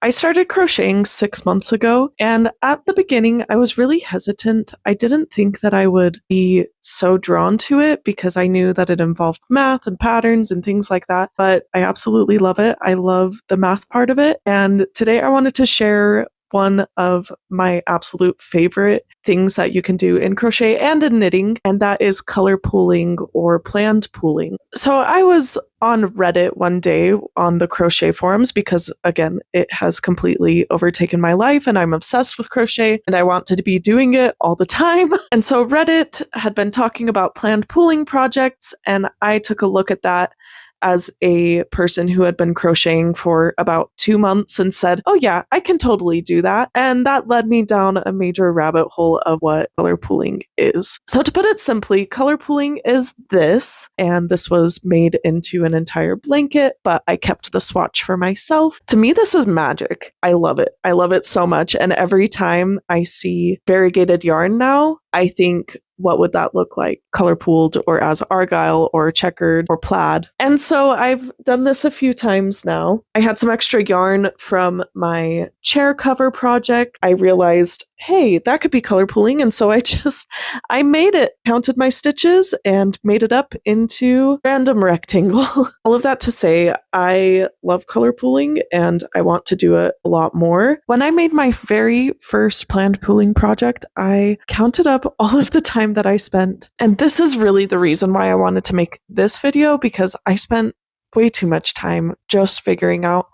I started crocheting 6 months ago, and at the beginning, I was really hesitant. I didn't think that I would be so drawn to it because I knew that it involved math and patterns and things like that, but I absolutely love it. I love the math part of it, and today I wanted to share one of my absolute favorite things that you can do in crochet and in knitting, and that is color pooling or planned pooling. So I was on Reddit one day on the crochet forums because, again, it has completely overtaken my life and I'm obsessed with crochet and I want to be doing it all the time. And so Reddit had been talking about planned pooling projects, and I took a look at that as a person who had been crocheting for about 2 months and said, oh yeah, I can totally do that. And that led me down a major rabbit hole of what color pooling is. So to put it simply, color pooling is this, and this was made into an entire blanket, but I kept the swatch for myself. To me, this is magic. I love it. I love it so much. And every time I see variegated yarn now, I think, what would that look like? Color pooled or as argyle or checkered or plaid. And so I've done this a few times now. I had some extra yarn from my chair cover project. I realized, hey, that could be color pooling. And so I made it, counted my stitches and made it up into a random rectangle. All of that to say, I love color pooling and I want to do it a lot more. When I made my very first planned pooling project, I counted up all of the time that I spent. And this is really the reason why I wanted to make this video, because I spent way too much time just figuring out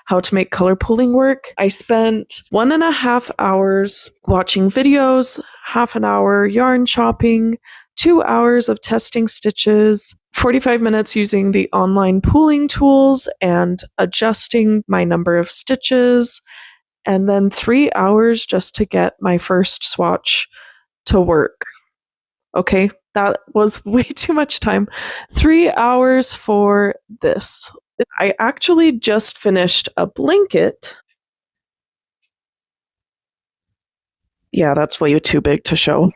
how to make color pooling work. I spent 1.5 hours watching videos, half an hour yarn shopping, 2 hours of testing stitches, 45 minutes using the online pooling tools and adjusting my number of stitches, and then 3 hours just to get my first swatch to work. Okay, that was way too much time. 3 hours for this. I actually just finished a blanket. Yeah, that's way too big to show.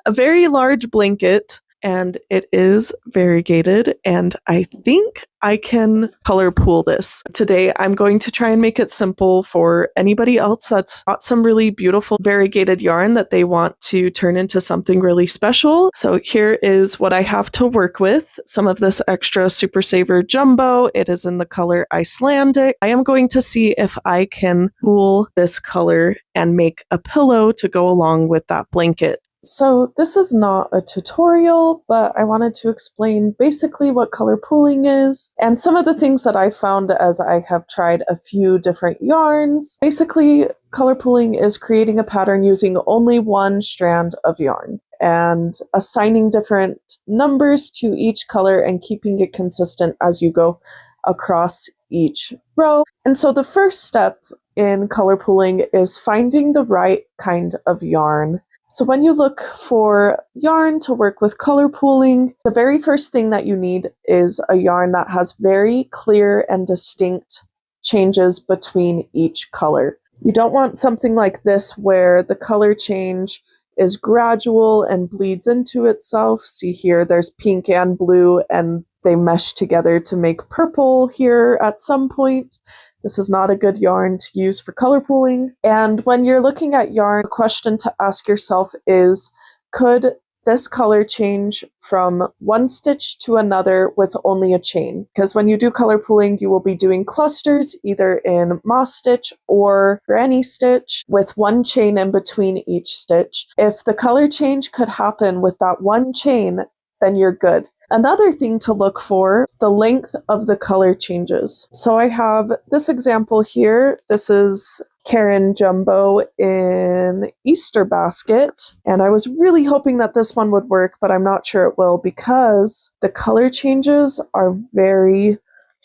A very large blanket, and it is variegated, and I think I can color pool this. Today, I'm going to try and make it simple for anybody else that's got some really beautiful variegated yarn that they want to turn into something really special. So here is what I have to work with. Some of this extra Super Saver Jumbo. It is in the color Icelandic. I am going to see if I can pool this color and make a pillow to go along with that blanket. So this is not a tutorial, but I wanted to explain basically what color pooling is and some of the things that I found as I have tried a few different yarns. Basically, color pooling is creating a pattern using only one strand of yarn and assigning different numbers to each color and keeping it consistent as you go across each row. And so the first step in color pooling is finding the right kind of yarn. So when you look for yarn to work with color pooling, the very first thing that you need is a yarn that has very clear and distinct changes between each color. You don't want something like this where the color change is gradual and bleeds into itself. See here, there's pink and blue and they mesh together to make purple here at some point. This is not a good yarn to use for color pooling. And when you're looking at yarn, the question to ask yourself is, could this color change from one stitch to another with only a chain? Because when you do color pooling, you will be doing clusters either in moss stitch or granny stitch with one chain in between each stitch. If the color change could happen with that one chain, then you're good. Another thing to look for, the length of the color changes. So I have this example here. This is Karen Jumbo in Easter Basket. And I was really hoping that this one would work, but I'm not sure it will because the color changes are very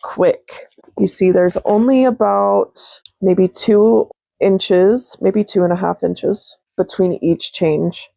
quick. You see there's only about maybe 2 inches, maybe 2.5 inches between each change.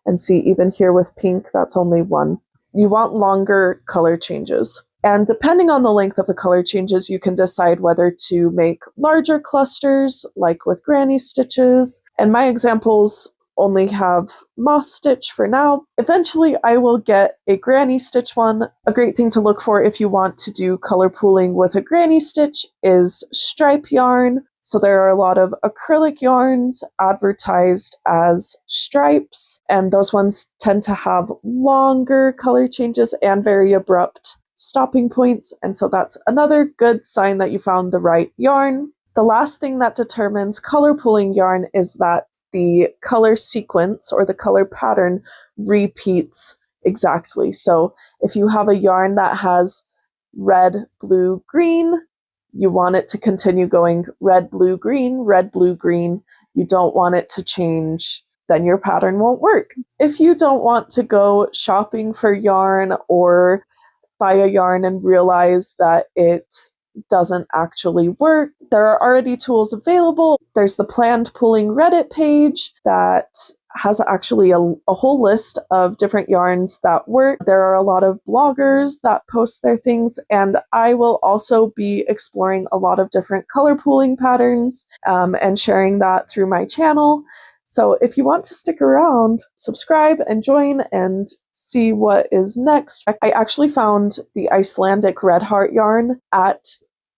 And see, even here with pink, that's only 1. You want longer color changes. And depending on the length of the color changes, you can decide whether to make larger clusters, like with granny stitches. And my examples only have moss stitch for now. Eventually, I will get a granny stitch one. A great thing to look for if you want to do color pooling with a granny stitch is stripe yarn. So there are a lot of acrylic yarns advertised as stripes, and those ones tend to have longer color changes and very abrupt stopping points. And so that's another good sign that you found the right yarn. The last thing that determines color pooling yarn is that the color sequence or the color pattern repeats exactly. So if you have a yarn that has red, blue, green, you want it to continue going red, blue, green, red, blue, green. You don't want it to change, then your pattern won't work. If you don't want to go shopping for yarn or buy a yarn and realize that it doesn't actually work, there are already tools available. There's the Planned Pooling Reddit page that has actually a whole list of different yarns that work. There are a lot of bloggers that post their things, and I will also be exploring a lot of different color pooling patterns and sharing that through my channel. So if you want to stick around, subscribe and join and see what is next. I actually found the Icelandic red heart yarn at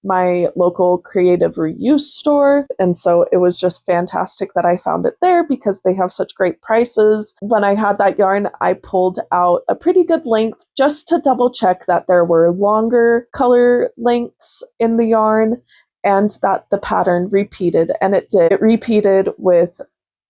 my local creative reuse store, and so it was just fantastic that I found it there because they have such great prices. When I had that yarn, I pulled out a pretty good length just to double check that there were longer color lengths in the yarn and that the pattern repeated, and it did. It repeated with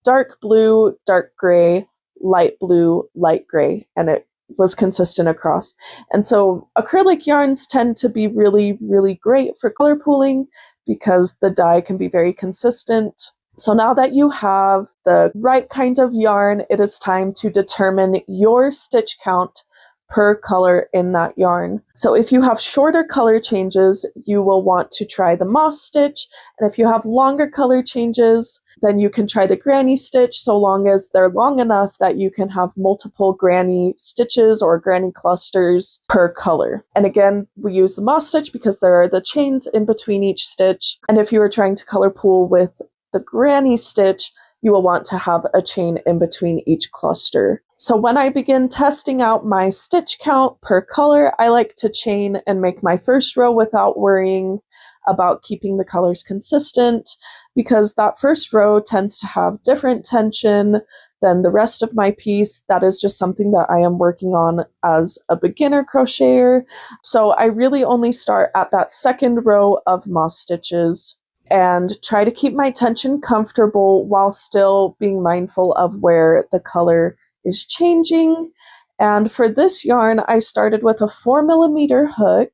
dark blue, dark gray, light blue, light gray, and it was consistent across. And so acrylic yarns tend to be really, really great for color pooling because the dye can be very consistent. So now that you have the right kind of yarn, it is time to determine your stitch count per color in that yarn. So if you have shorter color changes, you will want to try the moss stitch. And if you have longer color changes, then you can try the granny stitch, so long as they're long enough that you can have multiple granny stitches or granny clusters per color. And again, we use the moss stitch because there are the chains in between each stitch. And if you are trying to color pool with the granny stitch, you will want to have a chain in between each cluster. So when I begin testing out my stitch count per color, I like to chain and make my first row without worrying about keeping the colors consistent, because that first row tends to have different tension than the rest of my piece. That is just something that I am working on as a beginner crocheter. So I really only start at that second row of moss stitches and try to keep my tension comfortable while still being mindful of where the color is changing. And for this yarn, I started with a 4mm hook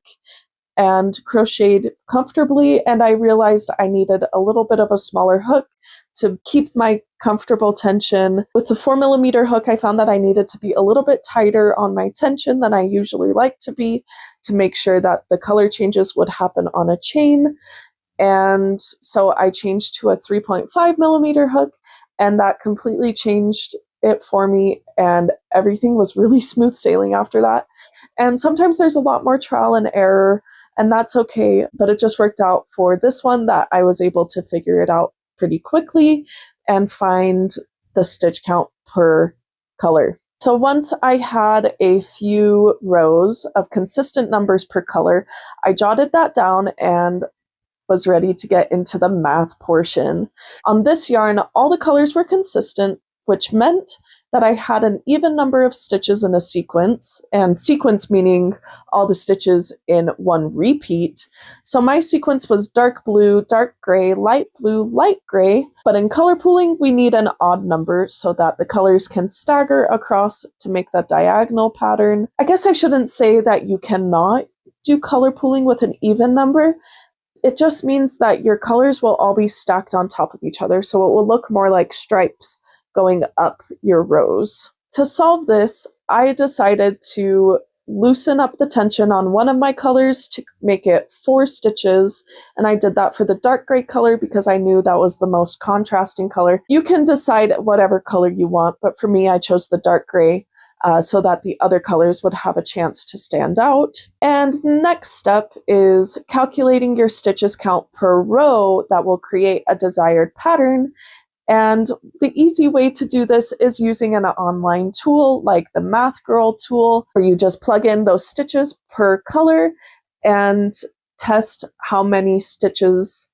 and crocheted comfortably, and I realized I needed a little bit of a smaller hook to keep my comfortable tension. With the 4mm hook, I found that I needed to be a little bit tighter on my tension than I usually like to be to make sure that the color changes would happen on a chain. And so I changed to a 3.5mm hook, and that completely changed it for me, and everything was really smooth sailing after that. And sometimes there's a lot more trial and error, and that's okay, but it just worked out for this one that I was able to figure it out pretty quickly and find the stitch count per color. So once I had a few rows of consistent numbers per color, I jotted that down and was ready to get into the math portion. On this yarn, all the colors were consistent, which meant that I had an even number of stitches in a sequence, and sequence meaning all the stitches in one repeat. So my sequence was dark blue, dark gray, light blue, light gray, but in color pooling, we need an odd number so that the colors can stagger across to make that diagonal pattern. I guess I shouldn't say that you cannot do color pooling with an even number. It just means that your colors will all be stacked on top of each other, so it will look more like stripes going up your rows. To solve this, I decided to loosen up the tension on one of my colors to make it 4 stitches, and I did that for the dark gray color because I knew that was the most contrasting color. You can decide whatever color you want, but for me I chose the dark gray so that the other colors would have a chance to stand out. And next step is calculating your stitches count per row that will create a desired pattern. And the easy way to do this is using an online tool like the Math Girl tool, where you just plug in those stitches per color and test how many stitches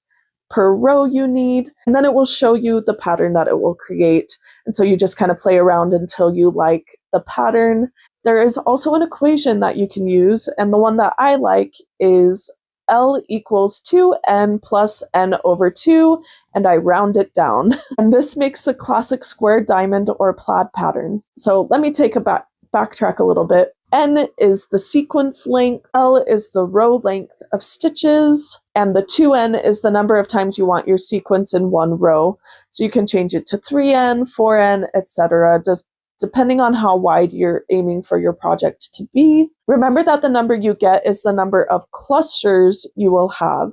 per row you need, and then it will show you the pattern that it will create. And so you just kind of play around until you like the pattern. There is also an equation that you can use, and the one that I like is L equals 2n plus n over 2, and I round it down. And this makes the classic square diamond or plaid pattern. So let me take a backtrack a little bit. N is the sequence length, L is the row length of stitches, and the 2n is the number of times you want your sequence in one row. So you can change it to 3n, 4n, etc., just depending on how wide you're aiming for your project to be. Remember that the number you get is the number of clusters you will have.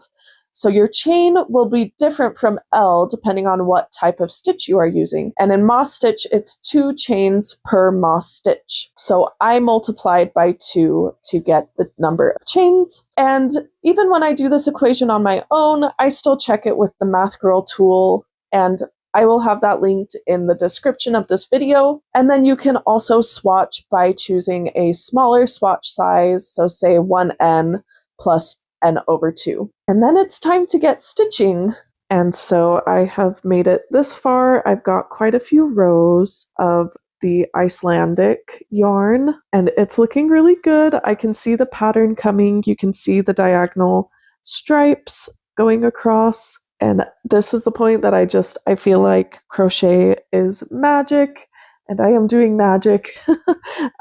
So your chain will be different from L depending on what type of stitch you are using. And in moss stitch, it's 2 chains per moss stitch. So I multiplied by 2 to get the number of chains. And even when I do this equation on my own, I still check it with the Math Girl tool, and I will have that linked in the description of this video. And then you can also swatch by choosing a smaller swatch size, so say 1n plus n over 2. And then it's time to get stitching. And so I have made it this far. I've got quite a few rows of the Icelandic yarn, and it's looking really good. I can see the pattern coming. You can see the diagonal stripes going across. And this is the point that I feel like crochet is magic, and I am doing magic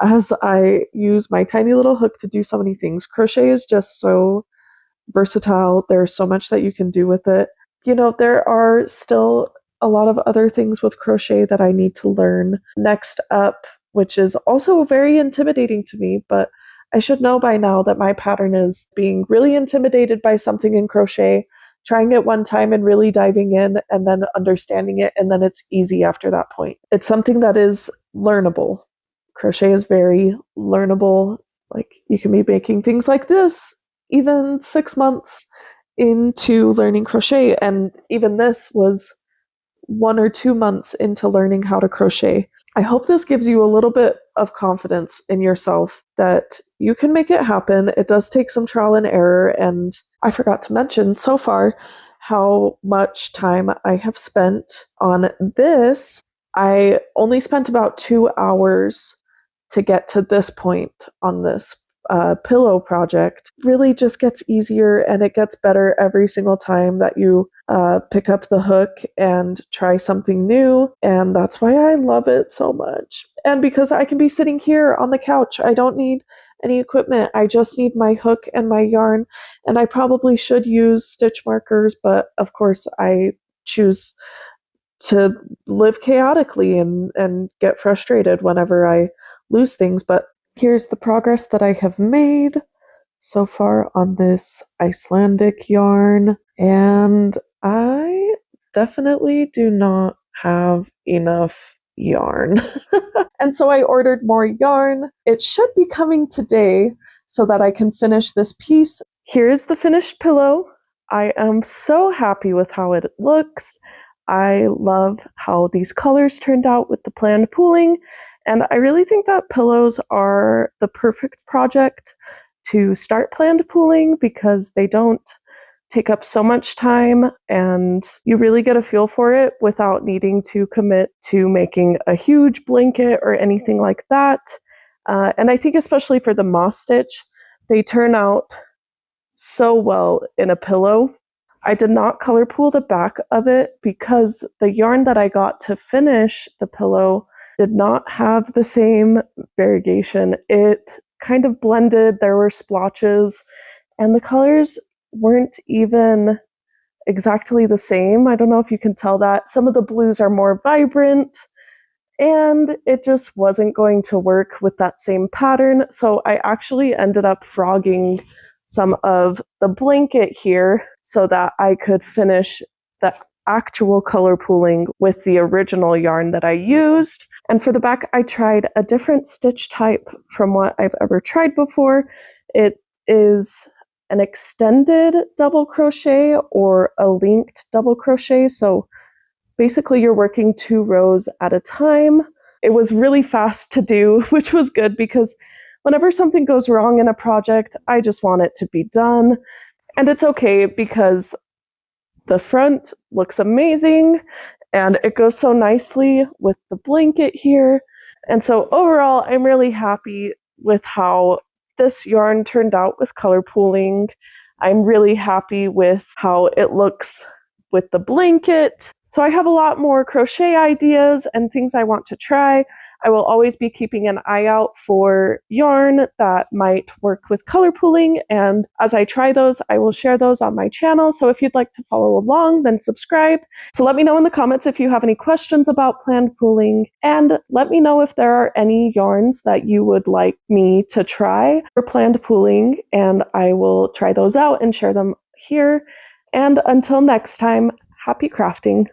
as I use my tiny little hook to do so many things. Crochet is just so versatile. There's so much that you can do with it. You know, there are still a lot of other things with crochet that I need to learn. Next up, which is also very intimidating to me, but I should know by now that my pattern is being really intimidated by something in crochet, trying it one time and really diving in and then understanding it, and then it's easy after that point. It's something that is learnable. Crochet is very learnable. Like, you can be making things like this even 6 months into learning crochet, and even this was 1 or 2 months into learning how to crochet. I hope this gives you a little bit of confidence in yourself that you can make it happen. It does take some trial and error, and I forgot to mention so far how much time I have spent on this. I only spent about 2 hours to get to this point on this pillow project. Really just gets easier, and it gets better every single time that you pick up the hook and try something new, and that's why I love it so much. And because I can be sitting here on the couch, I don't need any equipment. I just need my hook and my yarn, and I probably should use stitch markers, but of course I choose to live chaotically and get frustrated whenever I lose things. But here's the progress that I have made so far on this Icelandic yarn, and I definitely do not have enough yarn. And so I ordered more yarn. It should be coming today so that I can finish this piece. Here's the finished pillow. I am so happy with how it looks. I love how these colors turned out with the planned pooling, and I really think that pillows are the perfect project to start planned pooling because they don't take up so much time, and you really get a feel for it without needing to commit to making a huge blanket or anything like that. And I think especially for the moss stitch, they turn out so well in a pillow. I did not color pool the back of it because the yarn that I got to finish the pillow did not have the same variegation. It kind of blended, there were splotches, and the colors weren't even exactly the same. I don't know if you can tell that. Some of the blues are more vibrant, and it just wasn't going to work with that same pattern. So I actually ended up frogging some of the blanket here so that I could finish the actual color pooling with the original yarn that I used. And for the back, I tried a different stitch type from what I've ever tried before. It is an extended double crochet or a linked double crochet. So basically you're working 2 rows at a time. It was really fast to do, which was good because whenever something goes wrong in a project, I just want it to be done. And it's okay because The front looks amazing, and it goes so nicely with the blanket here. And so overall, I'm really happy with how this yarn turned out with color pooling. I'm really happy with how it looks with the blanket. So I have a lot more crochet ideas and things I want to try. I will always be keeping an eye out for yarn that might work with color pooling, and as I try those, I will share those on my channel. So if you'd like to follow along, then subscribe. So let me know in the comments if you have any questions about planned pooling, and let me know if there are any yarns that you would like me to try for planned pooling, and I will try those out and share them here. And until next time, happy crafting!